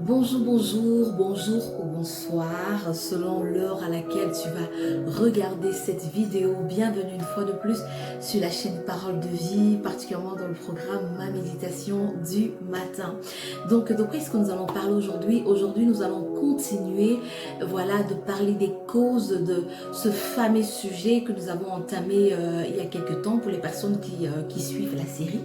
Bonjour, bonjour, bonjour ou bonsoir, selon l'heure à laquelle tu vas regarder cette vidéo. Bienvenue une fois de plus sur la chaîne Parole de Vie, particulièrement dans le programme Ma Méditation du matin. Donc, de quoi est-ce que nous allons parler aujourd'hui? Aujourd'hui, nous allons continuer, de parler des causes de ce fameux sujet que nous avons entamé il y a quelques temps pour les personnes qui suivent la série.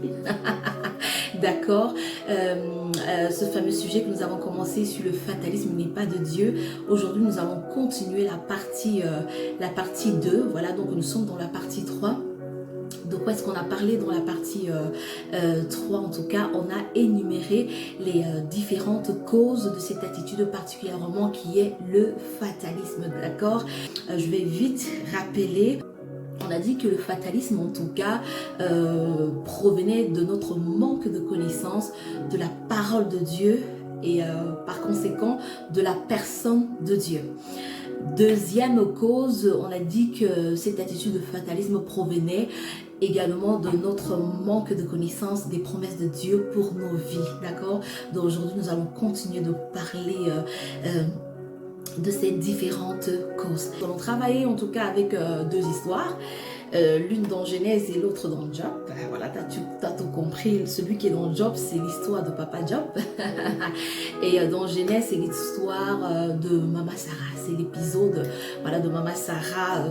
D'accord. Ce fameux sujet que nous avons commencé sur le fatalisme n'est pas de Dieu. Aujourd'hui, nous allons continuer la partie 2. Voilà, donc nous sommes dans la partie 3. De quoi est-ce qu'on a parlé dans la partie 3? En tout cas, on a énuméré les différentes causes de cette attitude particulièrement qui est le fatalisme. D'accord. Je vais vite rappeler. On a dit que le fatalisme, en tout cas, provenait de notre manque de connaissance de la parole de Dieu et par conséquent de la personne de Dieu. Deuxième cause, on a dit que cette attitude de fatalisme provenait également de notre manque de connaissance des promesses de Dieu pour nos vies. D'accord? Donc aujourd'hui, nous allons continuer de parler de ces différentes causes. Nous allons travailler en tout cas avec deux histoires, l'une dans Genèse et l'autre dans Job. Voilà, tu as tout compris. Celui qui est dans Job, c'est l'histoire de Papa Job. Et dans Genèse, c'est l'histoire de Maman Sarah. C'est l'épisode de Maman Sarah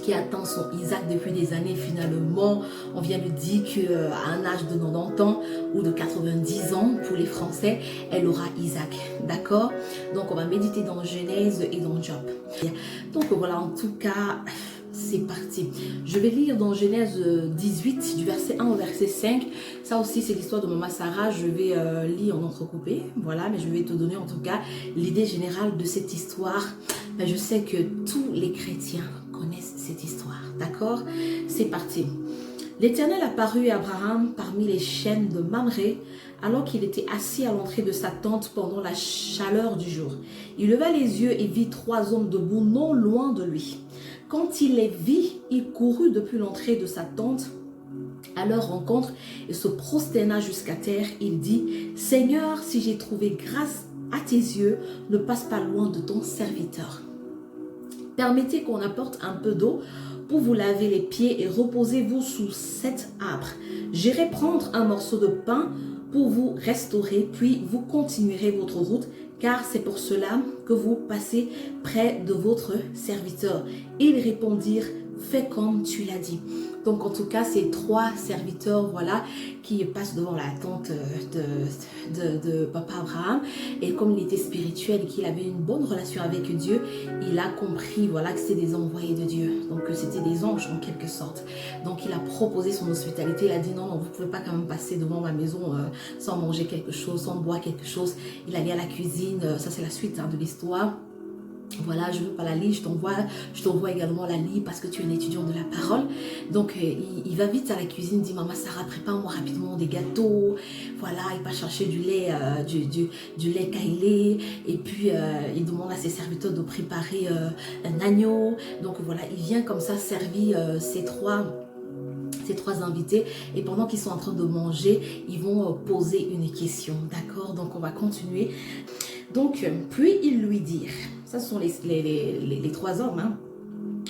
qui attend son Isaac depuis des années. Finalement, on vient de dire qu'à un âge de 90 ans ou de 90 ans pour les Français, elle aura Isaac. D'accord? Donc, on va méditer dans Genèse et dans Job. Donc, voilà, en tout cas, c'est parti. Je vais lire dans Genèse 18, du verset 1 au verset 5. Ça aussi, c'est l'histoire de Maman Sarah. Je vais lire en entrecoupé. Voilà, mais je vais te donner en tout cas l'idée générale de cette histoire. Mais je sais que tous les chrétiens connaissent cette histoire. D'accord? C'est parti. L'Éternel apparut à Abraham parmi les chênes de Mamré, alors qu'il était assis à l'entrée de sa tente pendant la chaleur du jour. Il leva les yeux et vit trois hommes debout non loin de lui. Quand il les vit, il courut depuis l'entrée de sa tente à leur rencontre et se prosterna jusqu'à terre. Il dit, « Seigneur, si j'ai trouvé grâce à tes yeux, ne passe pas loin de ton serviteur. Permettez qu'on apporte un peu d'eau pour vous laver les pieds et reposez-vous sous cet arbre. J'irai prendre un morceau de pain pour vous restaurer, puis vous continuerez votre route, car c'est pour cela que vous passez près de votre serviteur. » Ils répondirent, « Fais comme tu l'as dit. » Donc en tout cas, ces trois serviteurs, qui passent devant la tente de Papa Abraham. Et comme il était spirituel et qu'il avait une bonne relation avec Dieu, il a compris, que c'était des envoyés de Dieu. Donc que c'était des anges en quelque sorte. Donc il a proposé son hospitalité. Il a dit, non, vous ne pouvez pas quand même passer devant ma maison sans manger quelque chose, sans boire quelque chose. Il allait à la cuisine. Ça, c'est la suite de l'histoire. Voilà, je ne veux pas la lire, je t'envoie également la lire parce que tu es un étudiant de la parole. Donc, il va vite à la cuisine, dit, Maman Sarah, prépare-moi rapidement des gâteaux. Voilà, il va chercher du lait, du lait caillé. Et puis, il demande à ses serviteurs de préparer un agneau. Donc, voilà, il vient comme ça servir ces trois invités, et pendant qu'ils sont en train de manger, ils vont poser une question. D'accord? Donc, on va continuer. Donc, puis ils lui dirent, ça sont les trois hommes,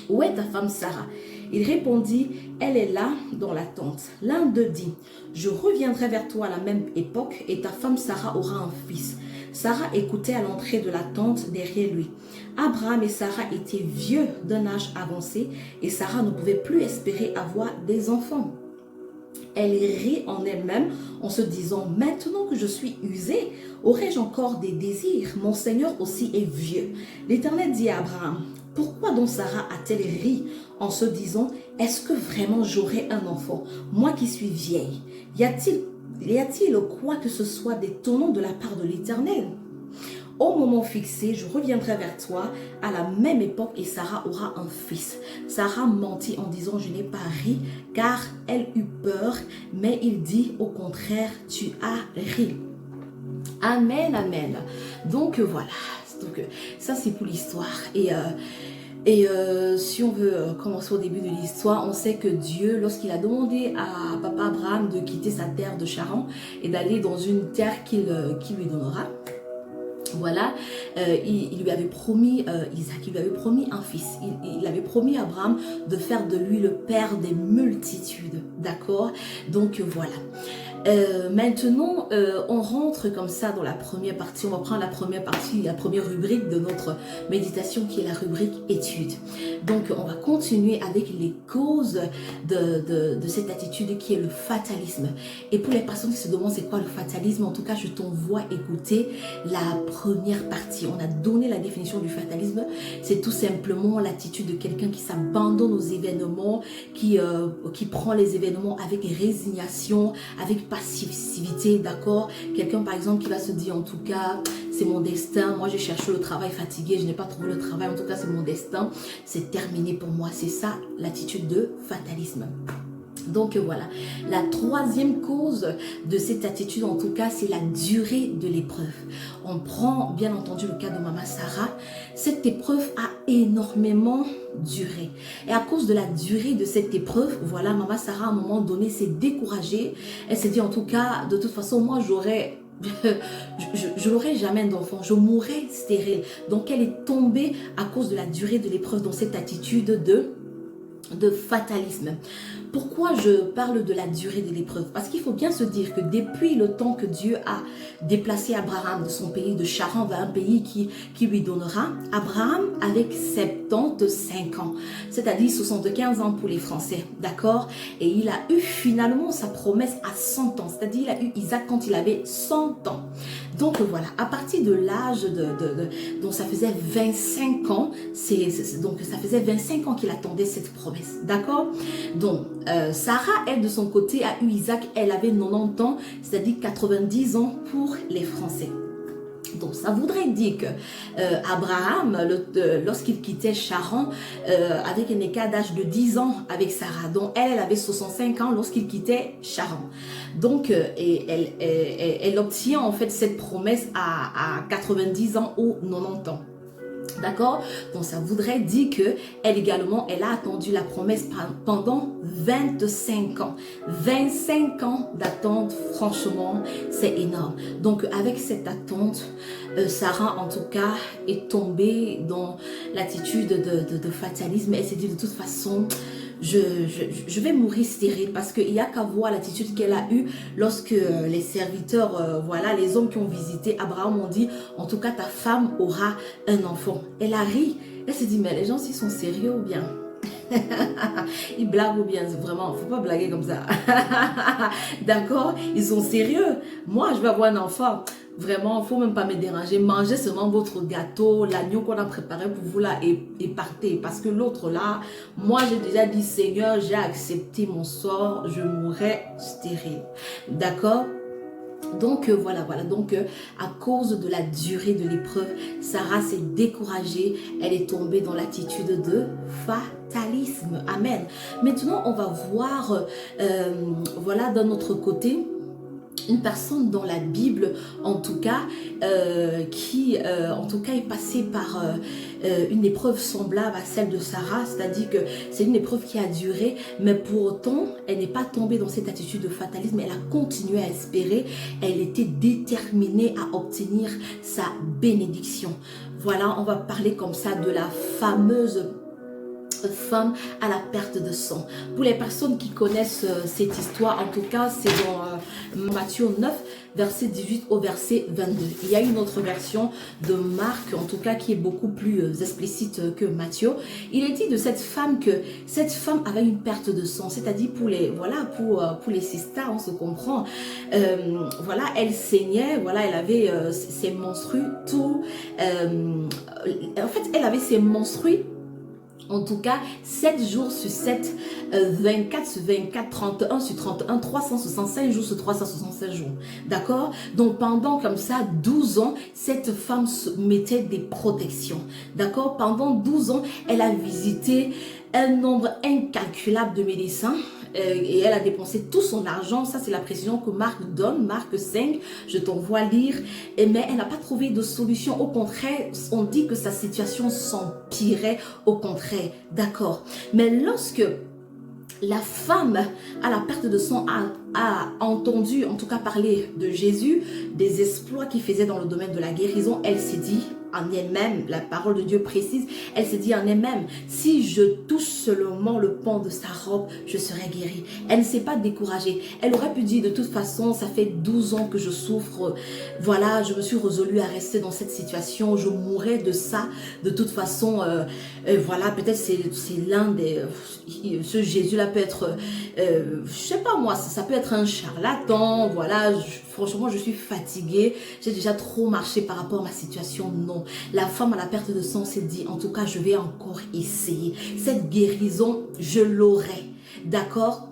où est ta femme Sarah? Il répondit, elle est là dans la tente. L'un d'eux dit, je reviendrai vers toi à la même époque et ta femme Sarah aura un fils. Sarah écoutait à l'entrée de la tente derrière lui. Abraham et Sarah étaient vieux d'un âge avancé et Sarah ne pouvait plus espérer avoir des enfants. Elle rit en elle-même en se disant, maintenant que je suis usée, aurais-je encore des désirs? Mon Seigneur aussi est vieux. L'Éternel dit à Abraham, pourquoi donc Sarah a-t-elle ri en se disant, est-ce que vraiment j'aurai un enfant, moi qui suis vieille? Y a-t-il quoi que ce soit d'étonnant de la part de l'Éternel? Au moment fixé, je reviendrai vers toi à la même époque et Sarah aura un fils. Sarah mentit en disant, je n'ai pas ri, car elle eut peur, mais il dit au contraire, tu as ri. Amen, amen. Donc voilà, ça c'est pour l'histoire. Et si on veut commencer au début de l'histoire, on sait que Dieu, lorsqu'il a demandé à Papa Abraham de quitter sa terre de Charan et d'aller dans une terre qu'il lui donnera, Voilà, il lui avait promis Isaac, il lui avait promis un fils, il avait promis à Abraham de faire de lui le père des multitudes, d'accord? Donc voilà. Maintenant, on rentre comme ça dans la première partie. On va prendre la première partie, la première rubrique de notre méditation qui est la rubrique études. Donc, on va continuer avec les causes de cette attitude qui est le fatalisme. Et pour les personnes qui se demandent c'est quoi le fatalisme, en tout cas, je t'envoie écouter la première partie. On a donné la définition du fatalisme. C'est tout simplement l'attitude de quelqu'un qui s'abandonne aux événements, qui prend les événements avec résignation, avec passivité, d'accord? Quelqu'un par exemple qui va se dire en tout cas c'est mon destin, moi j'ai cherché le travail fatigué, je n'ai pas trouvé le travail, en tout cas c'est mon destin, c'est terminé pour moi. C'est ça l'attitude de fatalisme. Donc voilà, la troisième cause de cette attitude en tout cas c'est la durée de l'épreuve. On prend bien entendu le cas de maman Sarah, cette épreuve a énormément duré. Et à cause de la durée de cette épreuve, voilà, maman Sarah à un moment donné s'est découragée. Elle s'est dit en tout cas, de toute façon moi j'aurais... je n'aurai jamais d'enfant, je mourrai stérile. Donc elle est tombée à cause de la durée de l'épreuve dans cette attitude de fatalisme. Pourquoi je parle de la durée de l'épreuve? Parce qu'il faut bien se dire que depuis le temps que Dieu a déplacé Abraham de son pays de Charan vers un pays qui lui donnera, Abraham avec 75 ans, c'est-à-dire 75 ans pour les Français, d'accord? Et il a eu finalement sa promesse à 100 ans, c'est-à-dire il a eu Isaac quand il avait 100 ans. Donc voilà, à partir de l'âge donc ça faisait 25 ans, donc ça faisait 25 ans qu'il attendait cette promesse, d'accord? Donc Sarah, elle de son côté a eu Isaac, elle avait 90 ans, c'est-à-dire 90 ans pour les Français. Donc ça voudrait dire que Abraham, lorsqu'il quittait Charan, avec un écart d'âge de 10 ans avec Sarah, donc elle avait 65 ans lorsqu'il quittait Charan. Donc elle obtient en fait cette promesse à 90 ans ou 90 ans. D'accord? Donc ça voudrait dire que elle également, elle a attendu la promesse pendant 25 ans. 25 ans d'attente, franchement, c'est énorme. Donc avec cette attente, Sarah en tout cas est tombée dans l'attitude de fatalisme. Elle s'est dit de toute façon, je vais mourir stérile parce qu'il n'y a qu'à voir l'attitude qu'elle a eue lorsque les serviteurs, voilà, les hommes qui ont visité Abraham ont dit, en tout cas ta femme aura un enfant. Elle a ri, elle s'est dit mais les gens s'ils sont sérieux ou bien ils blaguent ou bien, vraiment, faut pas blaguer comme ça. D'accord? Ils sont sérieux. Moi, je vais avoir un enfant. Vraiment, faut même pas me déranger. Mangez seulement votre gâteau, l'agneau qu'on a préparé pour vous là et partez. Parce que l'autre là, moi j'ai déjà dit Seigneur, j'ai accepté mon sort, je mourrai stérile. D'accord? Donc voilà, donc à cause de la durée de l'épreuve, Sarah s'est découragée, elle est tombée dans l'attitude de fatalisme. Amen. Maintenant, on va voir, voilà, d'un autre côté, une personne dans la Bible, en tout cas, qui en tout cas est passée par une épreuve semblable à celle de Sarah, c'est-à-dire que c'est une épreuve qui a duré, mais pour autant, elle n'est pas tombée dans cette attitude de fatalisme, elle a continué à espérer, elle était déterminée à obtenir sa bénédiction. Voilà, on va parler comme ça de la fameuse femme à la perte de sang. Pour les personnes qui connaissent cette histoire, en tout cas, c'est dans Matthieu 9, verset 18 au verset 22. Il y a une autre version de Marc, en tout cas, qui est beaucoup plus explicite que Matthieu. Il est dit de cette femme que cette femme avait une perte de sang, c'est-à-dire pour les, voilà, pour les sisters, on se comprend. Voilà, elle saignait, voilà, elle avait ses menstrues, tout. En fait, elle avait ses menstrues. En tout cas, 7 jours sur 7, 24 sur 24, 31 sur 31, 365 jours sur 365 jours. D'accord? Donc, pendant comme ça, 12 ans, cette femme se mettait des protections. D'accord? Pendant 12 ans, elle a visité un nombre incalculable de médecins. Et elle a dépensé tout son argent. Ça, c'est la précision que Marc donne, Marc 5, je t'envoie lire. Mais elle n'a pas trouvé de solution. Au contraire, on dit que sa situation s'empirait. Au contraire, d'accord. Mais lorsque la femme à la perte de sang a entendu en tout cas parler de Jésus, des exploits qu'il faisait dans le domaine de la guérison, elle s'est dit en elle-même, la parole de Dieu précise, elle s'est dit en elle-même, si je touche seulement le pan de sa robe, je serai guérie. Elle ne s'est pas découragée. Elle aurait pu dire, de toute façon, ça fait 12 ans que je souffre. Voilà, je me suis résolue à rester dans cette situation. Je mourrai de ça. De toute façon, voilà, peut-être c'est l'un des... ce Jésus-là peut être, je sais pas moi, ça peut être un charlatan. Voilà, franchement, je suis fatiguée. J'ai déjà trop marché par rapport à ma situation. Non. La femme à la perte de sang s'est dit, en tout cas, je vais encore essayer. Cette guérison, je l'aurai. D'accord?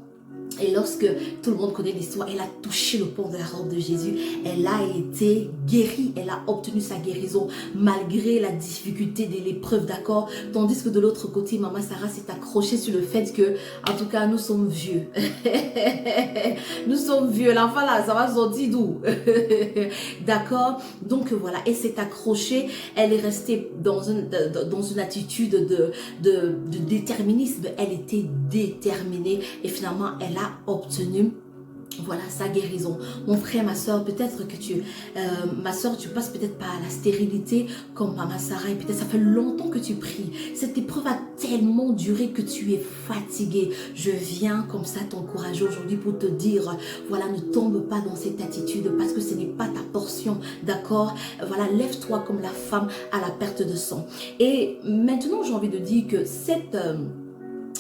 Et lorsque tout le monde connaît l'histoire, elle a touché le pan de la robe de Jésus, elle a été guérie, elle a obtenu sa guérison malgré la difficulté de l'épreuve, d'accord? Tandis que de l'autre côté, Maman Sarah s'est accrochée sur le fait que, en tout cas, nous sommes vieux. Nous sommes vieux, l'enfant là, ça va sortir d'où? D'accord? Donc voilà, elle s'est accrochée, elle est restée dans une attitude de déterminisme, elle était déterminée et finalement, elle a obtenu, voilà, sa guérison. Mon frère, ma soeur, peut-être que ma soeur, tu passes peut-être par la stérilité comme Maman Sarah et peut-être ça fait longtemps que tu pries. Cette épreuve a tellement duré que tu es fatigué. Je viens comme ça t'encourager aujourd'hui pour te dire, voilà, ne tombe pas dans cette attitude parce que ce n'est pas ta portion, d'accord? Voilà, lève-toi comme la femme à la perte de sang. Et maintenant, j'ai envie de dire que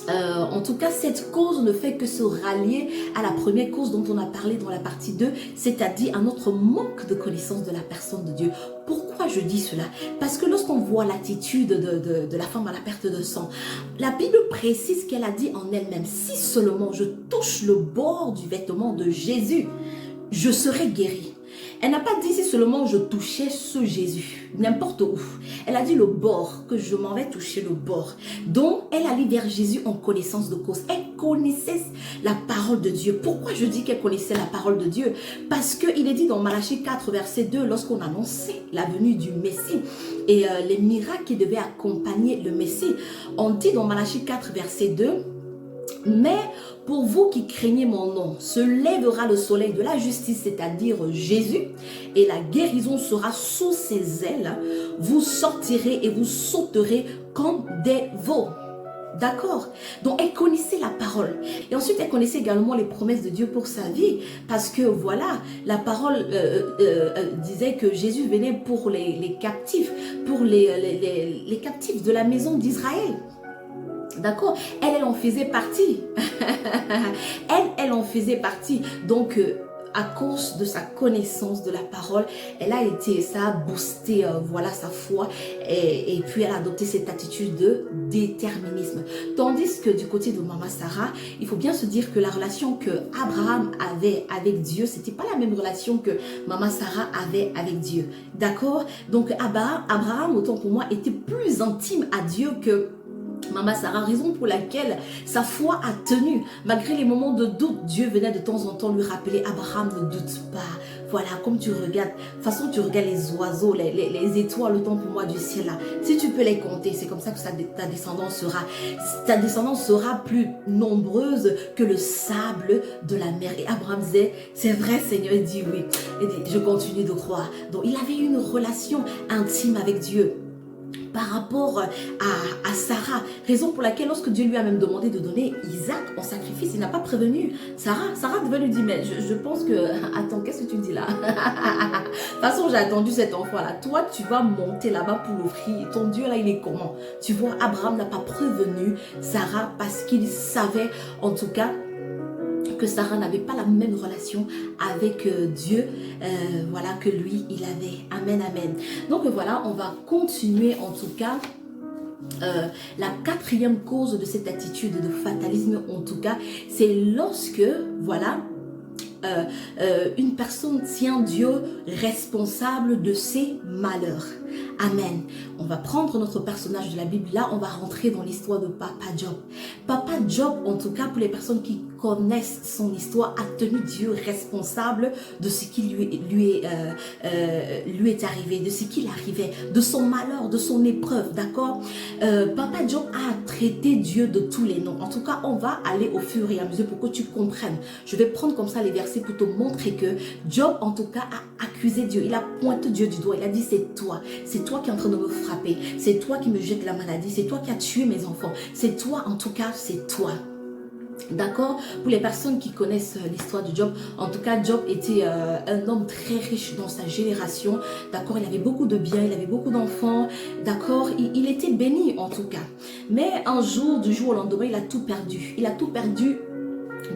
en tout cas, cette cause ne fait que se rallier à la première cause dont on a parlé dans la partie 2, c'est-à-dire à notre manque de connaissance de la personne de Dieu. Pourquoi je dis cela? Parce que lorsqu'on voit l'attitude de la femme à la perte de sang, la Bible précise qu'elle a dit en elle-même, si seulement je touche le bord du vêtement de Jésus, je serai guérie. Elle n'a pas dit si seulement je touchais ce Jésus, n'importe où. Elle a dit le bord, que je m'en vais toucher le bord. Donc, elle allait vers Jésus en connaissance de cause. Elle connaissait la parole de Dieu. Pourquoi je dis qu'elle connaissait la parole de Dieu? Parce qu'il est dit dans Malachie 4, verset 2, lorsqu'on annonçait la venue du Messie et les miracles qui devaient accompagner le Messie. On dit dans Malachie 4, verset 2, mais pour vous qui craignez mon nom, se lèvera le soleil de la justice, c'est-à-dire Jésus, et la guérison sera sous ses ailes. Vous sortirez et vous sauterez comme des veaux. D'accord? Donc, elle connaissait la parole. Et ensuite, elle connaissait également les promesses de Dieu pour sa vie. Parce que, voilà, la parole disait que Jésus venait pour les captifs, pour les captifs de la maison d'Israël. D'accord? Elle en faisait partie. elle en faisait partie. Donc, à cause de sa connaissance de la parole, ça a boosté, voilà, sa foi. Et puis, elle a adopté cette attitude de déterminisme. Tandis que du côté de Maman Sarah, il faut bien se dire que la relation que Abraham avait avec Dieu, c'était pas la même relation que Maman Sarah avait avec Dieu. D'accord? Donc, Abraham, autant pour moi, était plus intime à Dieu que Maman Sarah, raison pour laquelle sa foi a tenu. Malgré les moments de doute, Dieu venait de temps en temps lui rappeler, Abraham, ne doute pas. Voilà, comme tu regardes, de toute façon tu regardes les oiseaux, les étoiles, autant pour moi du ciel là. Si tu peux les compter, c'est comme ça que ta descendance sera plus nombreuse que le sable de la mer. Et Abraham disait, c'est vrai Seigneur, il dit oui. Il dit, je continue de croire. Donc il avait une relation intime avec Dieu par rapport à Sarah, raison pour laquelle lorsque Dieu lui a même demandé de donner Isaac en sacrifice, il n'a pas prévenu Sarah. Sarah devait lui dire, mais je pense que, attends, qu'est-ce que tu dis là? De toute façon, j'ai attendu cet enfant là, toi tu vas monter là-bas pour l'offrir, ton Dieu là il est comment? Tu vois, Abraham n'a pas prévenu Sarah parce qu'il savait en tout cas que Sarah n'avait pas la même relation avec Dieu, voilà, que lui, il avait. Amen, amen. Donc voilà, on va continuer en tout cas. La quatrième cause de cette attitude de fatalisme, en tout cas, c'est lorsque, voilà, une personne tient Dieu responsable de ses malheurs. Amen. On va prendre notre personnage de la Bible. Là, on va rentrer dans l'histoire de Papa Job. Papa Job, en tout cas, pour les personnes qui connaisse son histoire, a tenu Dieu responsable de ce qui lui est arrivé, de ce qui arrivait, de son malheur, de son épreuve, d'accord. Papa Job a traité Dieu de tous les noms. En tout cas, on va aller au fur et à mesure pour que tu comprennes. Je vais prendre comme ça les versets pour te montrer que Job, en tout cas, a accusé Dieu. Il a pointé Dieu du doigt. Il a dit, c'est toi qui es en train de me frapper. C'est toi qui me jette la maladie. C'est toi qui as tué mes enfants. C'est toi, en tout cas, c'est toi. D'accord. Pour les personnes qui connaissent l'histoire de Job, en tout cas Job était un homme très riche dans sa génération, d'accord. Il avait beaucoup de biens, il avait beaucoup d'enfants, d'accord. Il était béni en tout cas, mais un jour, du jour au lendemain, il a tout perdu. Il a tout perdu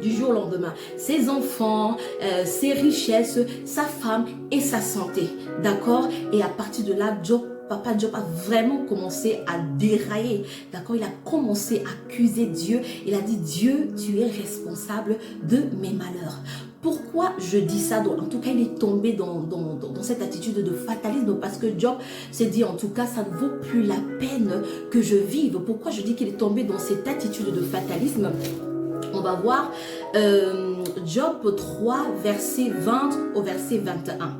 du jour au lendemain, ses enfants, ses richesses, sa femme et sa santé, d'accord. Et à partir de là, Papa Job a vraiment commencé à dérailler, d'accord. Il a commencé à accuser Dieu. Il a dit, Dieu, tu es responsable de mes malheurs. Pourquoi je dis ça? En tout cas, il est tombé dans cette attitude de fatalisme parce que Job s'est dit, en tout cas, ça ne vaut plus la peine que je vive. Pourquoi je dis qu'il est tombé dans cette attitude de fatalisme? On va voir Job 3, verset 20 au verset 21.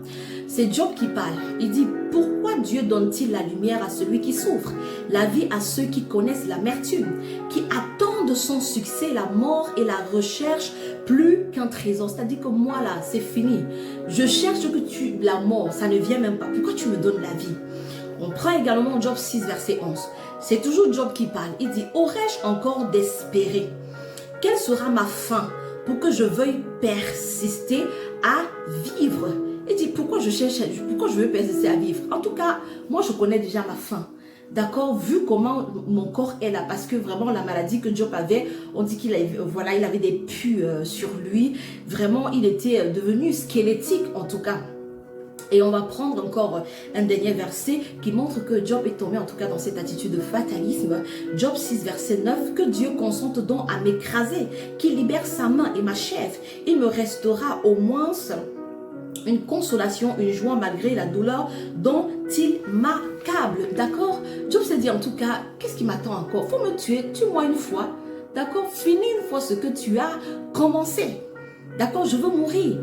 C'est Job qui parle. Il dit, pourquoi Dieu donne-t-il la lumière à celui qui souffre, la vie à ceux qui connaissent l'amertume, qui attendent son succès, la mort et la recherche plus qu'un trésor? C'est-à-dire que moi là, c'est fini. Je cherche la mort, ça ne vient même pas. Pourquoi tu me donnes la vie? On prend également Job 6, verset 11. C'est toujours Job qui parle. Il dit, aurais-je encore d'espérer? Quelle sera ma fin pour que je veuille persister à vivre? Il dit, pourquoi je veux persister à vivre? En tout cas, moi je connais déjà ma fin. D'accord, vu comment mon corps est là, parce que vraiment la maladie que Job avait, on dit qu'il avait, voilà, il avait des pus sur lui. Vraiment, il était devenu squelettique en tout cas. Et on va prendre encore un dernier verset qui montre que Job est tombé en tout cas dans cette attitude de fatalisme. Job 6 verset 9, que Dieu consente donc à m'écraser, qu'il libère sa main et m'achève. Il me restera au moins une consolation, une joie malgré la douleur dont il m'accable. D'accord? Job s'est dit en tout cas, qu'est-ce qui m'attend encore? Faut me tuer, tue-moi une fois. D'accord? Finis une fois ce que tu as commencé. D'accord? Je veux mourir.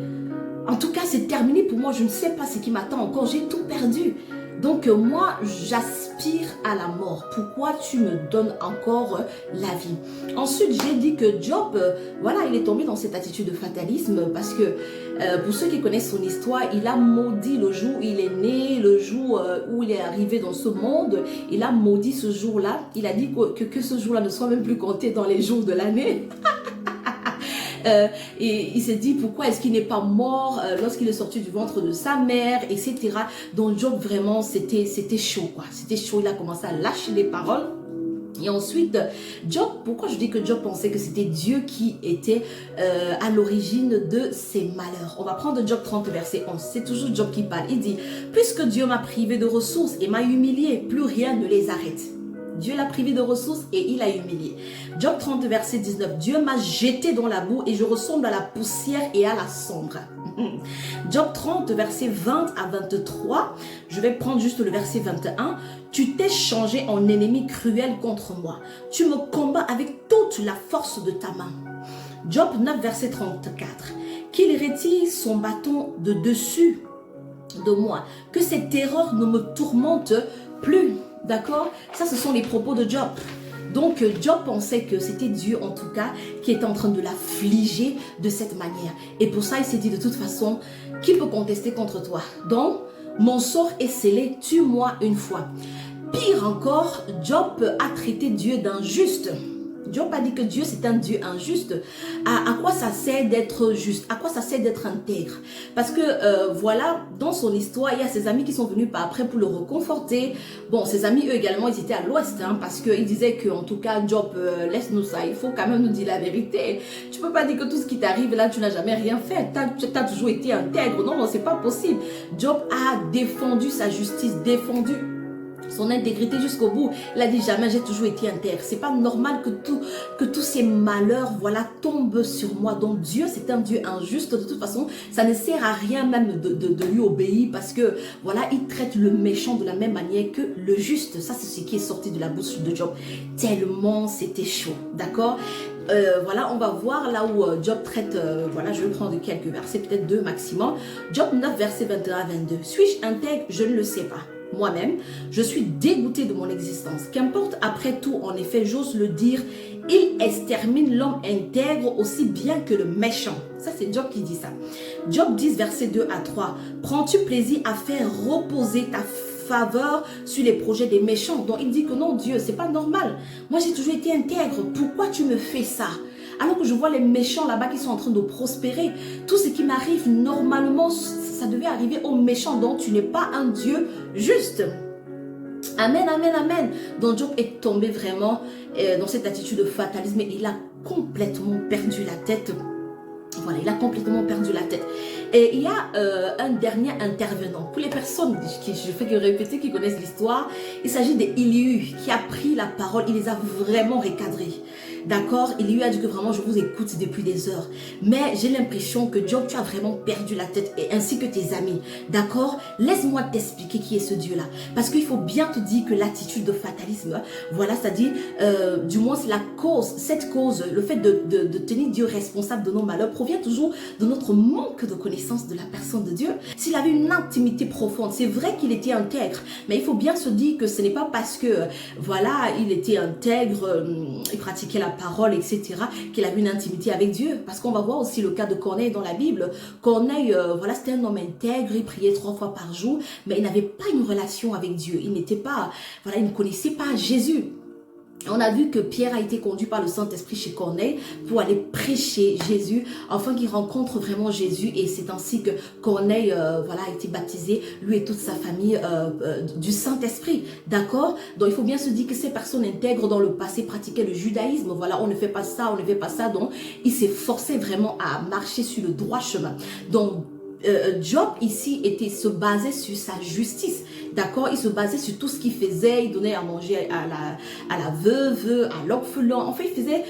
En tout cas, c'est terminé pour moi. Je ne sais pas ce qui m'attend encore. J'ai tout perdu. Donc, moi, j'aspire à la mort. Pourquoi tu me donnes encore la vie? Ensuite, j'ai dit que Job, voilà, il est tombé dans cette attitude de fatalisme parce que, pour ceux qui connaissent son histoire, il a maudit le jour où il est né, le jour où il est arrivé dans ce monde. Il a maudit ce jour-là. Il a dit que ce jour-là ne soit même plus compté dans les jours de l'année. Et il s'est dit pourquoi est-ce qu'il n'est pas mort lorsqu'il est sorti du ventre de sa mère, etc. Donc Job vraiment c'était chaud quoi, c'était chaud. Il a commencé à lâcher les paroles. Et ensuite, Job, pourquoi je dis que Job pensait que c'était Dieu qui était à l'origine de ses malheurs? On va prendre Job 30 verset 11, c'est toujours Job qui parle. Il dit, puisque Dieu m'a privé de ressources et m'a humilié, plus rien ne les arrête. Dieu l'a privé de ressources et il a humilié. Job 30 verset 19. Dieu m'a jeté dans la boue et je ressemble à la poussière et à la cendre. Job 30 verset 20 à 23. Je vais prendre juste le verset 21. Tu t'es changé en ennemi cruel contre moi. Tu me combats avec toute la force de ta main. Job 9 verset 34. Qu'il retire son bâton de dessus de moi. Que cette terreur ne me tourmente plus. D'accord? Ça, ce sont les propos de Job. Donc, Job pensait que c'était Dieu, en tout cas, qui était en train de l'affliger de cette manière. Et pour ça, il s'est dit, de toute façon, qui peut contester contre toi? Donc, mon sort est scellé, tue-moi une fois. Pire encore, Job a traité Dieu d'injuste. Job a dit que Dieu c'est un Dieu injuste. À quoi ça sert d'être juste? À quoi ça sert d'être intègre? Parce que voilà, dans son histoire, il y a ses amis qui sont venus par après pour le reconforter. Bon, ses amis, eux également, ils étaient à l'ouest, hein, parce qu'ils disaient qu'en tout cas, Job, laisse-nous ça, il faut quand même nous dire la vérité. Tu peux pas dire que tout ce qui t'arrive là, tu n'as jamais rien fait. Tu as toujours été intègre. Non, non, c'est pas possible. Job a défendu sa justice, défendu son intégrité jusqu'au bout. Il a dit jamais j'ai toujours été intègre. C'est pas normal que tous ces malheurs voilà tombent sur moi. Donc Dieu c'est un Dieu injuste. De toute façon ça ne sert à rien même de lui obéir parce que voilà il traite le méchant de la même manière que le juste. Ça c'est ce qui est sorti de la bouche de Job. Tellement c'était chaud, d'accord. voilà, on va voir là où Job traite, voilà, je vais prendre quelques versets, peut-être 2 maximum. Job 9, verset 21 à 22. Suis-je intègre? Je ne le sais pas. Moi-même, je suis dégoûté de mon existence. Qu'importe après tout, en effet, j'ose le dire, il extermine l'homme intègre aussi bien que le méchant. Ça, c'est Job qui dit ça. Job 10, verset 2 à 3. Prends-tu plaisir à faire reposer ta faveur sur les projets des méchants? Donc, il dit que non, Dieu, c'est pas normal. Moi, j'ai toujours été intègre. Pourquoi tu me fais ça? Alors que je vois les méchants là-bas qui sont en train de prospérer. Tout ce qui m'arrive, normalement, ça devait arriver aux méchants. Donc, tu n'es pas un Dieu juste. Amen, amen, amen. Donc, Job est tombé vraiment dans cette attitude de fatalisme. Et il a complètement perdu la tête. Voilà, il a complètement perdu la tête. Et il y a un dernier intervenant. Pour les personnes je fais que répéter, qui connaissent l'histoire, il s'agit d'Élihu qui a pris la parole. Il les a vraiment recadrés. D'accord? Élihu a dit que vraiment je vous écoute depuis des heures. Mais j'ai l'impression que Job, tu as vraiment perdu la tête, et ainsi que tes amis. D'accord? Laisse-moi t'expliquer qui est ce Dieu-là. Parce qu'il faut bien te dire que l'attitude de fatalisme, voilà, c'est-à-dire, du moins c'est la cause, cette cause, le fait de tenir Dieu responsable de nos malheurs provient toujours de notre manque de connaissance de la personne de Dieu. S'il avait une intimité profonde, c'est vrai qu'il était intègre, mais il faut bien se dire que ce n'est pas parce que, voilà, il était intègre, il pratiquait la parole, etc., qu'il avait une intimité avec Dieu. Parce qu'on va voir aussi le cas de Corneille dans la Bible. Corneille, voilà, c'était un homme intègre, il priait 3 fois par jour, mais il n'avait pas une relation avec Dieu. Il n'était pas, voilà, il ne connaissait pas Jésus. On a vu que Pierre a été conduit par le Saint-Esprit chez Corneille pour aller prêcher Jésus, afin qu'il rencontre vraiment Jésus. Et c'est ainsi que Corneille voilà, a été baptisé, lui et toute sa famille, du Saint-Esprit. D'accord? Donc il faut bien se dire que ces personnes intègres dans le passé pratiquaient le judaïsme. Voilà, on ne fait pas ça, on ne fait pas ça. Donc il s'est forcé vraiment à marcher sur le droit chemin. Donc Job ici se basait sur sa justice, d'accord? Il se basait sur tout ce qu'il faisait. Il donnait à manger à la veuve, à l'orphelin. Enfin, il faisait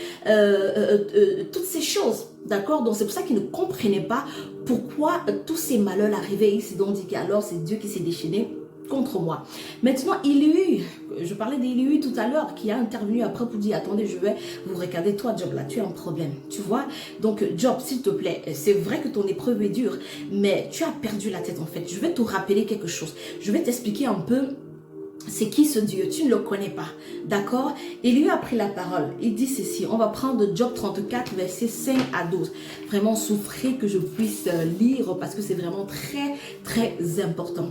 toutes ces choses, d'accord? Donc c'est pour ça qu'il ne comprenait pas pourquoi tous ces malheurs arrivaient. Il s'est donc dit qu'alors c'est Dieu qui s'est déchaîné contre moi. Maintenant, Élihu, je parlais d'Élihu tout à l'heure, qui a intervenu après pour dire, attendez, je vais vous regarder, toi Job, là, tu as un problème, tu vois. Donc Job, s'il te plaît, c'est vrai que ton épreuve est dure, mais tu as perdu la tête en fait. Je vais te rappeler quelque chose, je vais t'expliquer un peu c'est qui ce Dieu, tu ne le connais pas, d'accord? Élihu a pris la parole, il dit ceci, on va prendre Job 34, versets 5 à 12. Vraiment, souffrez que je puisse lire, parce que c'est vraiment très, très important.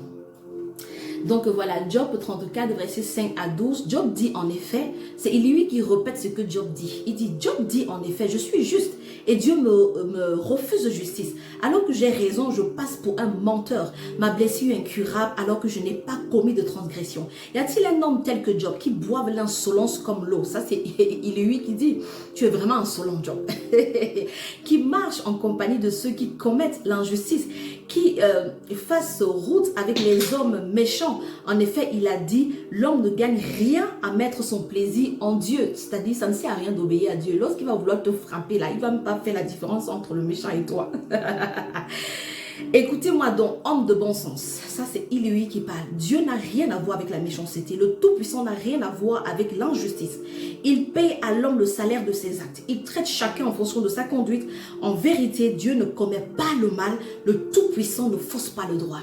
Donc voilà, Job 34, versets 5 à 12, Job dit en effet, c'est lui qui répète ce que Job dit. Il dit, Job dit en effet, je suis juste et Dieu me refuse justice. Alors que j'ai raison, je passe pour un menteur. Ma blessure incurable alors que je n'ai pas commis de transgression. Y a-t-il un homme tel que Job qui boive l'insolence comme l'eau? Ça c'est lui qui dit, tu es vraiment insolent Job. Qui marche en compagnie de ceux qui commettent l'injustice, qui fasse route avec les hommes méchants. En effet, il a dit, l'homme ne gagne rien à mettre son plaisir en Dieu. C'est-à-dire, ça ne sert à rien d'obéir à Dieu. Lorsqu'il va vouloir te frapper, là, il ne va même pas faire la différence entre le méchant et toi. Écoutez-moi donc, homme de bon sens. Ça, c'est Élihu qui parle. Dieu n'a rien à voir avec la méchanceté. Le Tout-Puissant n'a rien à voir avec l'injustice. Il paye à l'homme le salaire de ses actes. Il traite chacun en fonction de sa conduite. En vérité, Dieu ne commet pas le mal. Le Tout-Puissant ne fausse pas le droit.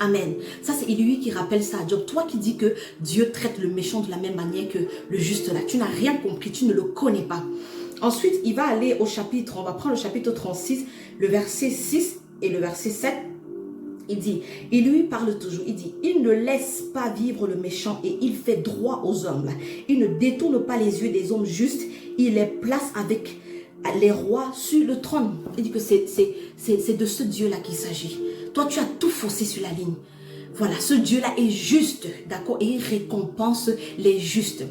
Amen. Ça, c'est Élihu qui rappelle ça à Job. Toi qui dis que Dieu traite le méchant de la même manière que le juste là. Tu n'as rien compris, tu ne le connais pas. Ensuite, il va aller au chapitre, on va prendre le chapitre 36, le verset 6 et le verset 7. Il dit, il lui parle toujours, il dit, il ne laisse pas vivre le méchant et il fait droit aux hommes. Il ne détourne pas les yeux des hommes justes, il les place avec les rois sur le trône. Il dit que c'est de ce Dieu-là qu'il s'agit. Toi, tu as tout faussé sur la ligne. Voilà, ce Dieu-là est juste, d'accord, et il récompense les justes.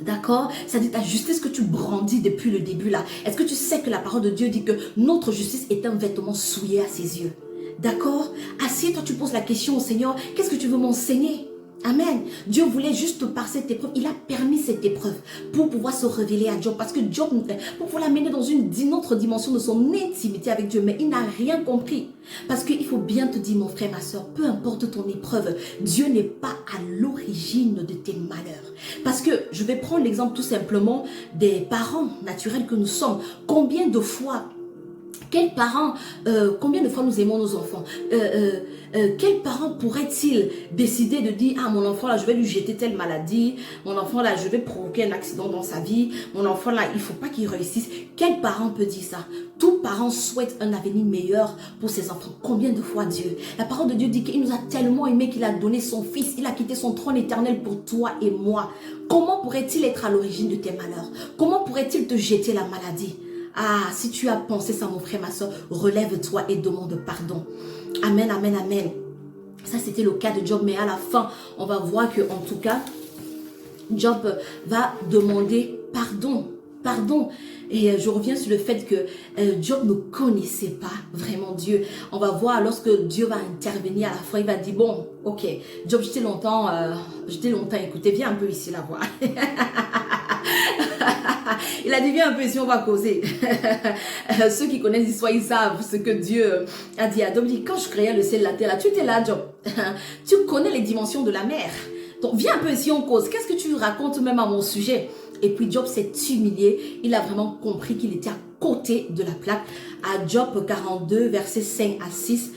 D'accord? C'est-à-dire ta justice que tu brandis depuis le début là. Est-ce que tu sais que la parole de Dieu dit que notre justice est un vêtement souillé à ses yeux? D'accord? Assieds-toi, tu poses la question au Seigneur, qu'est-ce que tu veux m'enseigner? Amen. Dieu voulait juste par cette épreuve, il a permis cette épreuve pour pouvoir se révéler à Job. Parce que Job, pour pouvoir l'amener dans une autre dimension de son intimité avec Dieu, mais il n'a rien compris. Parce qu'il faut bien te dire, mon frère, ma soeur, peu importe ton épreuve, Dieu n'est pas à l'origine de tes malheurs. Parce que je vais prendre l'exemple tout simplement des parents naturels que nous sommes. Combien de fois combien de fois nous aimons nos enfants? Quel parent pourrait-il décider de dire, ah, mon enfant là, je vais lui jeter telle maladie, mon enfant là, je vais provoquer un accident dans sa vie, mon enfant là, il ne faut pas qu'il réussisse. Quel parent peut dire ça? Tout parent souhaite un avenir meilleur pour ses enfants. Combien de fois Dieu? La parole de Dieu dit qu'il nous a tellement aimé qu'il a donné son fils, il a quitté son trône éternel pour toi et moi. Comment pourrait-il être à l'origine de tes malheurs? Comment pourrait-il te jeter la maladie? Ah, si tu as pensé ça, mon frère, ma soeur, relève-toi et demande pardon. Amen, amen, amen. Ça, c'était le cas de Job, mais à la fin, on va voir que, en tout cas, Job va demander pardon. Pardon. Et je reviens sur le fait que Job ne connaissait pas vraiment Dieu. On va voir lorsque Dieu va intervenir à la fin, il va dire, bon, ok, Job, je t'ai longtemps écouté, viens un peu ici, la voix. Il a dit, viens un peu ici, on va causer. Ceux qui connaissent l'histoire, ils savent ce que Dieu a dit à Job. Il dit, quand je créais le ciel et la terre, là, tu étais là, Job. Tu connais les dimensions de la mer. Donc, viens un peu ici, on cause. Qu'est-ce que tu racontes même à mon sujet? Et puis, Job s'est humilié. Il a vraiment compris qu'il était à côté de la plaque. À Job 42, versets 5 à 6,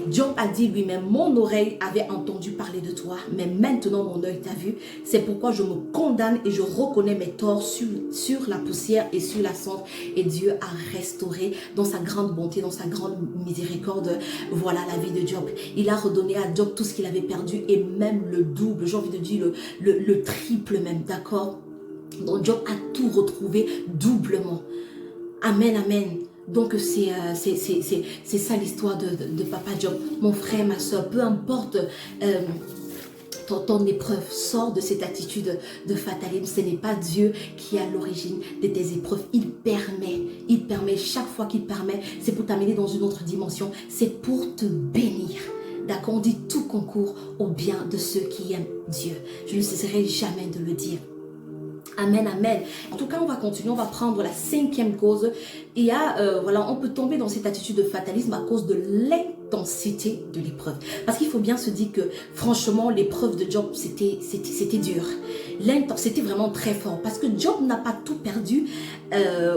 Job a dit lui-même, mon oreille avait entendu parler de toi, mais maintenant mon œil t'a vu. C'est pourquoi je me condamne et je reconnais mes torts sur la poussière et sur la cendre. Et Dieu a restauré dans sa grande bonté, dans sa grande miséricorde, voilà la vie de Job. Il a redonné à Job tout ce qu'il avait perdu et même le double, j'ai envie de dire le triple même, d'accord? Donc Job a tout retrouvé doublement. Amen, amen. Donc c'est ça l'histoire de Papa Job. Mon frère, ma soeur, peu importe ton épreuve, sors de cette attitude de fatalisme. Ce n'est pas Dieu qui est à l'origine de tes épreuves. Il permet, chaque fois qu'il permet, c'est pour t'amener dans une autre dimension. C'est pour te bénir. D'accord, on dit tout concourt au bien de ceux qui aiment Dieu. Je ne cesserai jamais de le dire. Amen, amen. En tout cas, on va continuer, on va prendre la 5e cause. Et voilà, on peut tomber dans cette attitude de fatalisme à cause de l'intensité de l'épreuve. Parce qu'il faut bien se dire que, franchement, l'épreuve de Job, c'était dur. C'était vraiment très fort. Parce que Job n'a pas tout perdu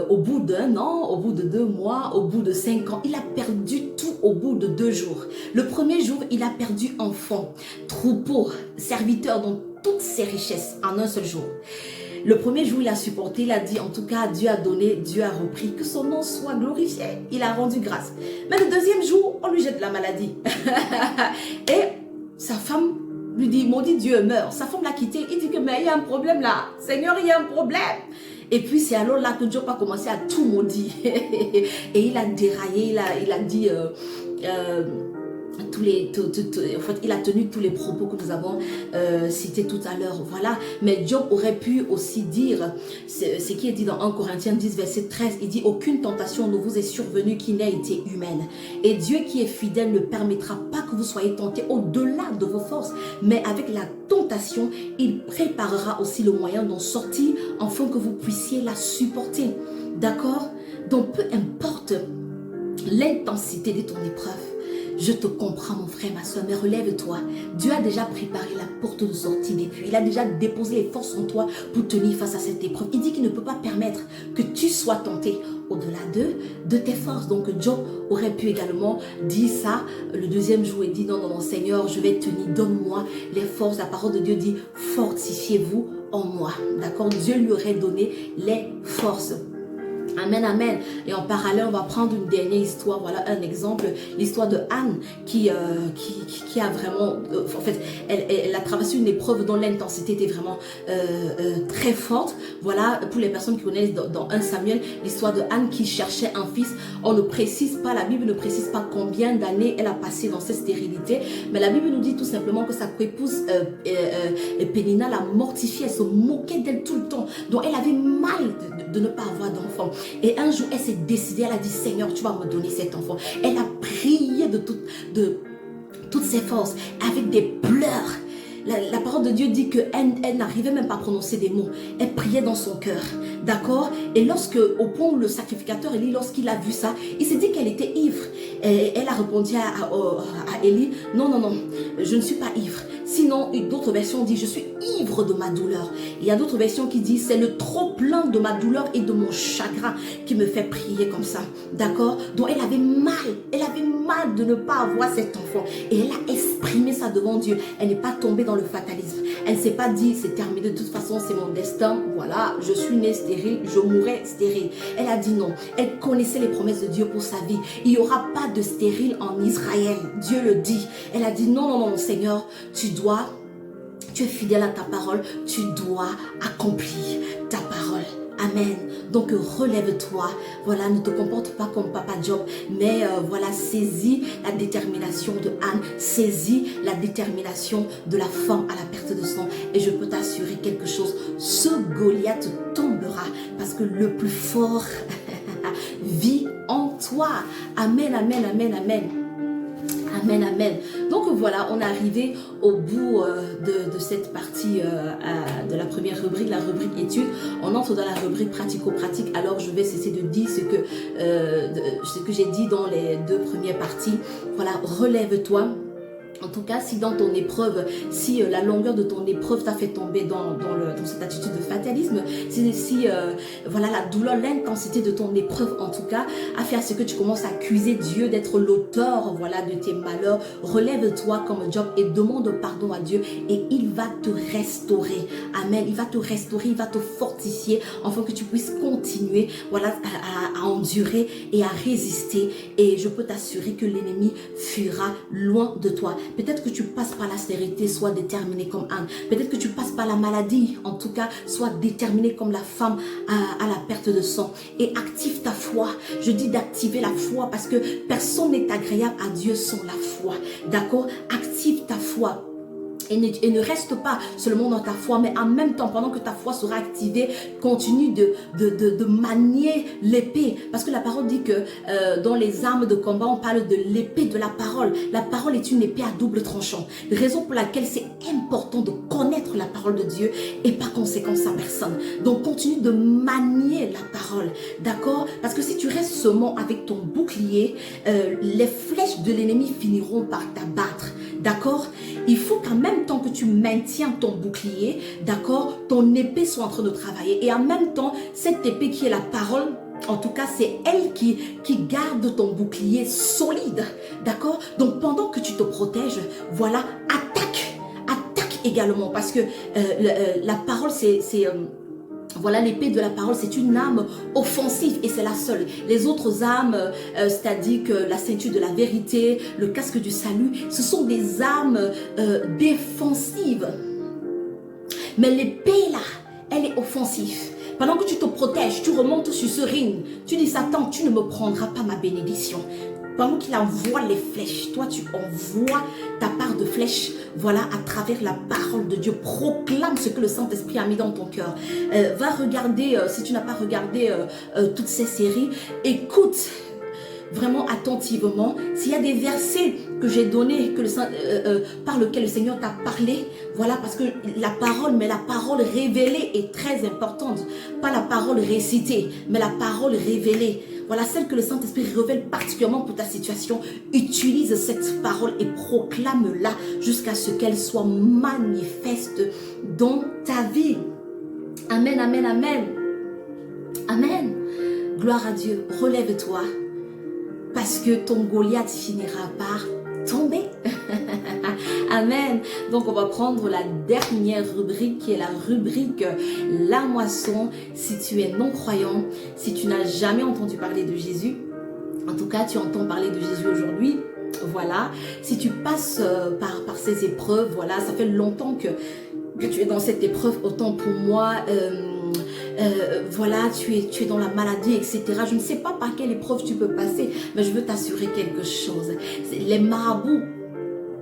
au bout d'1 an, au bout de 2 mois, au bout de 5 ans. Il a perdu tout au bout de 2 jours. Le premier jour, il a perdu enfants, troupeaux, serviteurs, donc toutes ses richesses en un seul jour. Le premier jour, il a supporté, il a dit, en tout cas, Dieu a donné, Dieu a repris, que son nom soit glorifié. Il a rendu grâce. Mais le deuxième jour, on lui jette la maladie. Et sa femme lui dit, maudit Dieu meurt. Sa femme l'a quitté. Il dit que, mais il y a un problème là. Seigneur, il y a un problème. Et puis, c'est alors là que Job a commencé à tout maudire. Et il a déraillé, il a dit... en fait, il a tenu tous les propos que nous avons cités tout à l'heure, voilà. Mais Job aurait pu aussi dire ce qui est dit dans 1 Corinthiens 10 verset 13, il dit, aucune tentation ne vous est survenue qui n'ait été humaine, et Dieu qui est fidèle ne permettra pas que vous soyez tentés au-delà de vos forces, mais avec la tentation, il préparera aussi le moyen d'en sortir afin que vous puissiez la supporter, d'accord? Donc peu importe l'intensité de ton épreuve, je te comprends, mon frère, ma soeur, mais relève-toi. Dieu a déjà préparé la porte de sortie des puits. Il a déjà déposé les forces en toi pour tenir face à cette épreuve. Il dit qu'il ne peut pas permettre que tu sois tenté au-delà de tes forces. Donc, Job aurait pu également dire ça. Le deuxième jour, il dit, non, non, non, Seigneur, je vais tenir, donne-moi les forces. La parole de Dieu dit, fortifiez-vous en moi. D'accord? Dieu lui aurait donné les forces. Amen, amen. Et en parallèle, on va prendre une dernière histoire. Voilà un exemple, l'histoire de Anne qui a vraiment, en fait, elle a traversé une épreuve dont l'intensité était vraiment très forte. Voilà, pour les personnes qui connaissent dans 1 Samuel, l'histoire de Anne qui cherchait un fils. On ne précise pas, la Bible ne précise pas combien d'années elle a passé dans cette stérilité, mais la Bible nous dit tout simplement que sa coépouse Pénina l'a mortifiée, elle se moquait d'elle tout le temps. Donc elle avait mal de ne pas avoir d'enfant. Et un jour, elle s'est décidée, elle a dit, Seigneur, tu vas me donner cet enfant. Elle a prié de toutes ses forces, avec des pleurs. La parole de Dieu dit qu'elle n'arrivait même pas à prononcer des mots. Elle priait dans son cœur. D'accord? Et au point où le sacrificateur Élie, lorsqu'il a vu ça, il s'est dit qu'elle était ivre. Et elle a répondu à Élie, non, non, non, je ne suis pas ivre. Sinon, d'autres versions disent, je suis ivre de ma douleur. Il y a d'autres versions qui disent, c'est le trop plein de ma douleur et de mon chagrin qui me fait prier comme ça. D'accord? Donc elle avait mal de ne pas avoir cet enfant. Et elle a exprimé ça devant Dieu. Elle n'est pas tombée dans le fatalisme. Elle ne s'est pas dit, c'est terminé, de toute façon, c'est mon destin. Voilà, je suis née stérile, je mourrai stérile. Elle a dit non. Elle connaissait les promesses de Dieu pour sa vie. Il n'y aura pas de stérile en Israël. Dieu le dit. Elle a dit non, non, non, Seigneur, tu es fidèle à ta parole, tu dois accomplir ta parole. Amen. Donc relève-toi. Voilà, ne te comporte pas comme Papa Job, mais voilà, saisis la détermination de Anne, saisis la détermination de la femme à la perte de sang. Et je peux t'assurer quelque chose, ce Goliath tombera parce que le plus fort vit en toi. Amen, amen, amen, amen. Amen, amen. Donc voilà, on est arrivé au bout de cette partie de la première rubrique, la rubrique études. On entre dans la rubrique pratico-pratique. Alors je vais cesser de dire ce que j'ai dit dans les deux premières parties. Voilà, relève-toi. En tout cas, si dans ton épreuve, si la longueur de ton épreuve t'a fait tomber dans cette attitude de fatalisme, si voilà, la douleur, l'intensité de ton épreuve, en tout cas, a fait à ce que tu commences à accuser Dieu d'être l'auteur, voilà, de tes malheurs, relève-toi comme Job et demande pardon à Dieu et il va te restaurer. Amen. Il va te restaurer, il va te fortifier afin que tu puisses continuer, voilà, à endurer et à résister. Et je peux t'assurer que l'ennemi fuira loin de toi. Peut-être que tu passes par la stérilité, sois déterminé comme Anne. Peut-être que tu passes par la maladie, en tout cas, sois déterminé comme la femme à la perte de sang. Et active ta foi. Je dis d'activer la foi parce que personne n'est agréable à Dieu sans la foi. D'accord? Active ta foi. Et ne reste pas seulement dans ta foi, mais en même temps, pendant que ta foi sera activée, continue de manier l'épée. Parce que la parole dit que dans les armes de combat, on parle de l'épée de la parole. La parole est une épée à double tranchant. Raison pour laquelle c'est important de connaître la parole de Dieu et par conséquent sa personne. Donc continue de manier la parole. D'accord? Parce que si tu restes seulement avec ton bouclier, les flèches de l'ennemi finiront par t'abattre. D'accord? Il faut qu'en même temps que tu maintiens ton bouclier, d'accord, ton épée soit en train de travailler. Et en même temps, cette épée qui est la parole, en tout cas, c'est elle qui garde ton bouclier solide. D'accord? Donc, pendant que tu te protèges, voilà, attaque également. Parce que la parole, voilà, l'épée de la parole, c'est une arme offensive et c'est la seule. Les autres armes, c'est-à-dire que la ceinture de la vérité, le casque du salut, ce sont des armes défensives. Mais l'épée là, elle est offensive. Pendant que tu te protèges, tu remontes sur ce ring. Tu dis, Satan, tu ne me prendras pas ma bénédiction. Pendant qu'il envoie les flèches, toi tu envoies ta part de flèche, voilà, à travers la parole de Dieu. Proclame ce que le Saint-Esprit a mis dans ton cœur. Va regarder, si tu n'as pas regardé toutes ces séries, écoute vraiment attentivement. S'il y a des versets que j'ai donnés, par lesquels le Seigneur t'a parlé, voilà, parce que la parole, mais la parole révélée est très importante. Pas la parole récitée, mais la parole révélée. Voilà, celle que le Saint-Esprit révèle particulièrement pour ta situation. Utilise cette parole et proclame-la jusqu'à ce qu'elle soit manifeste dans ta vie. Amen, amen, amen. Amen. Gloire à Dieu. Relève-toi. Parce que ton Goliath finira par tomber. Amen. Donc on va prendre la dernière rubrique qui est la rubrique la moisson. Si tu es non-croyant, si tu n'as jamais entendu parler de Jésus, en tout cas tu entends parler de Jésus aujourd'hui, voilà. Si tu passes par ces épreuves, voilà, ça fait longtemps que tu es dans cette épreuve, autant pour moi, voilà, tu es dans la maladie, etc. Je ne sais pas par quelle épreuve tu peux passer, mais je veux t'assurer quelque chose. Les marabouts,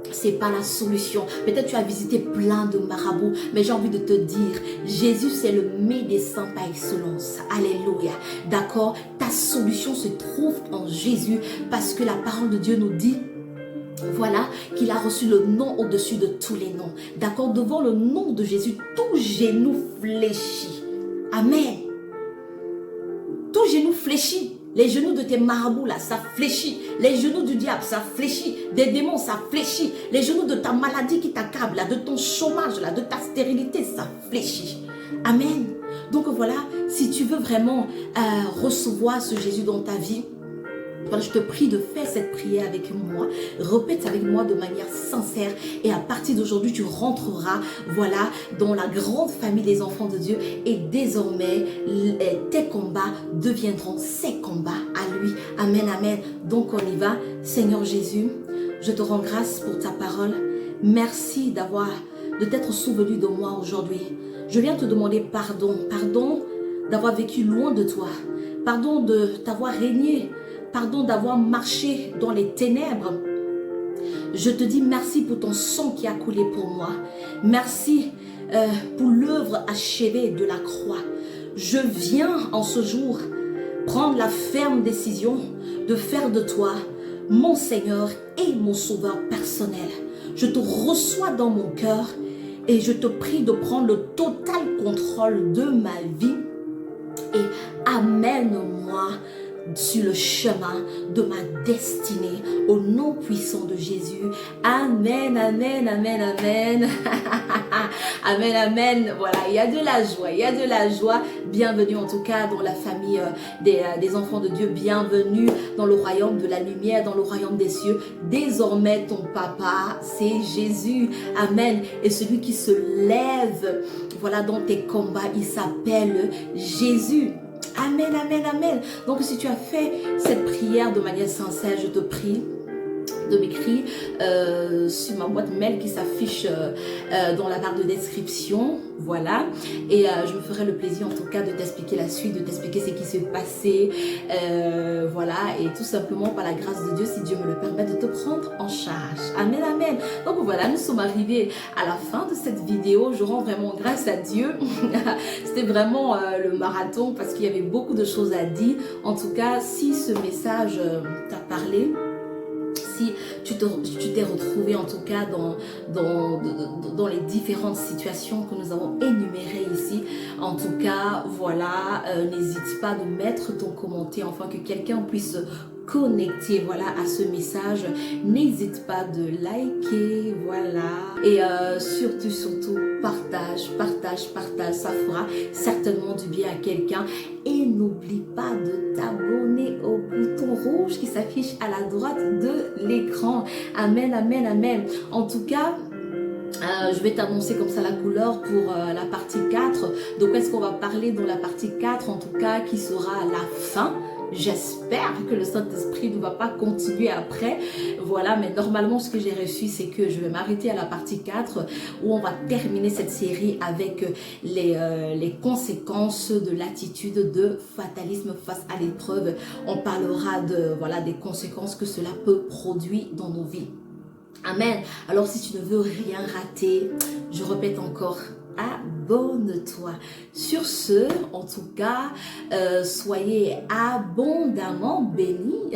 c'est pas la solution. Peut-être tu as visité plein de marabouts, mais j'ai envie de te dire, Jésus c'est le médecin par excellence. Alléluia. D'accord? Ta solution se trouve en Jésus parce que la parole de Dieu nous dit voilà, qu'il a reçu le nom au-dessus de tous les noms. D'accord? Devant le nom de Jésus, tout genou fléchit. Amen. Tout genou fléchit. Les genoux de tes marabouts là, ça fléchit. Les genoux du diable, ça fléchit. Des démons, ça fléchit. Les genoux de ta maladie qui t'accable, là, de ton chômage, là, de ta stérilité, ça fléchit. Amen. Donc voilà, si tu veux vraiment recevoir ce Jésus dans ta vie, voilà, je te prie de faire cette prière avec moi. Répète avec moi de manière sincère. Et à partir d'aujourd'hui, tu rentreras, voilà, dans la grande famille des enfants de Dieu. Et désormais, tes combats deviendront ses combats à lui. Amen, amen. Donc on y va. Seigneur Jésus, je te rends grâce pour ta parole. Merci de t'être souvenu de moi aujourd'hui. Je viens te demander pardon. Pardon d'avoir vécu loin de toi. Pardon de t'avoir régné. Pardon d'avoir marché dans les ténèbres. Je te dis merci pour ton sang qui a coulé pour moi. Merci pour l'œuvre achevée de la croix. Je viens en ce jour prendre la ferme décision de faire de toi mon Seigneur et mon Sauveur personnel. Je te reçois dans mon cœur et je te prie de prendre le total contrôle de ma vie et amène-moi sur le chemin de ma destinée au nom puissant de Jésus. Amen, amen, amen, amen. Amen, amen. Voilà, il y a de la joie, il y a de la joie. Bienvenue en tout cas dans la famille des enfants de Dieu. Bienvenue dans le royaume de la lumière, dans le royaume des cieux. Désormais, ton papa, c'est Jésus. Amen. Et celui qui se lève, voilà, dans tes combats, il s'appelle Jésus. Amen, amen, amen. Donc si tu as fait cette prière de manière sincère, je te prie de m'écrire sur ma boîte mail qui s'affiche dans la barre de description, voilà, et je me ferai le plaisir en tout cas de t'expliquer la suite, de t'expliquer ce qui s'est passé, voilà, et tout simplement par la grâce de Dieu, si Dieu me le permet, de te prendre en charge. Amen, amen. Donc voilà, nous sommes arrivés à la fin de cette vidéo. Je rends vraiment grâce à Dieu. C'était vraiment le marathon parce qu'il y avait beaucoup de choses à dire. En tout cas, si ce message t'a parlé, si tu t'es retrouvé en tout cas dans les différentes situations que nous avons énumérées ici, en tout cas, voilà, n'hésite pas de mettre ton commentaire afin que quelqu'un puisse connecter, voilà, à ce message. N'hésite pas de liker, voilà, et surtout partage, ça fera certainement du bien à quelqu'un. Et n'oublie pas de t'abonner au bouton rouge qui s'affiche à la droite de l'écran. Amen, amen, amen. En tout cas, je vais t'annoncer comme ça la couleur pour la partie 4. Donc, est-ce qu'on va parler dans la partie 4, en tout cas, qui sera à la fin? J'espère que le Saint-Esprit ne va pas continuer après. Voilà, mais normalement, ce que j'ai reçu, c'est que je vais m'arrêter à la partie 4 où on va terminer cette série avec les conséquences de l'attitude de fatalisme face à l'épreuve. On parlera voilà, des conséquences que cela peut produire dans nos vies. Amen. Alors, si tu ne veux rien rater, je répète encore, abonne-toi. Sur ce, en tout cas, soyez abondamment bénis.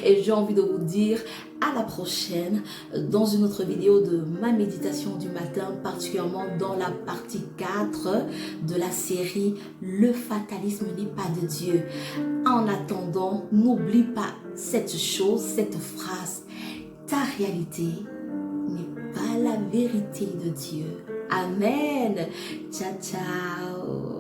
Et j'ai envie de vous dire à la prochaine dans une autre vidéo de ma méditation du matin, particulièrement dans la partie 4 de la série Le fatalisme n'est pas de Dieu. En attendant, n'oublie pas cette chose, cette phrase: ta réalité n'est pas la vérité de Dieu. Amen. Ciao, ciao.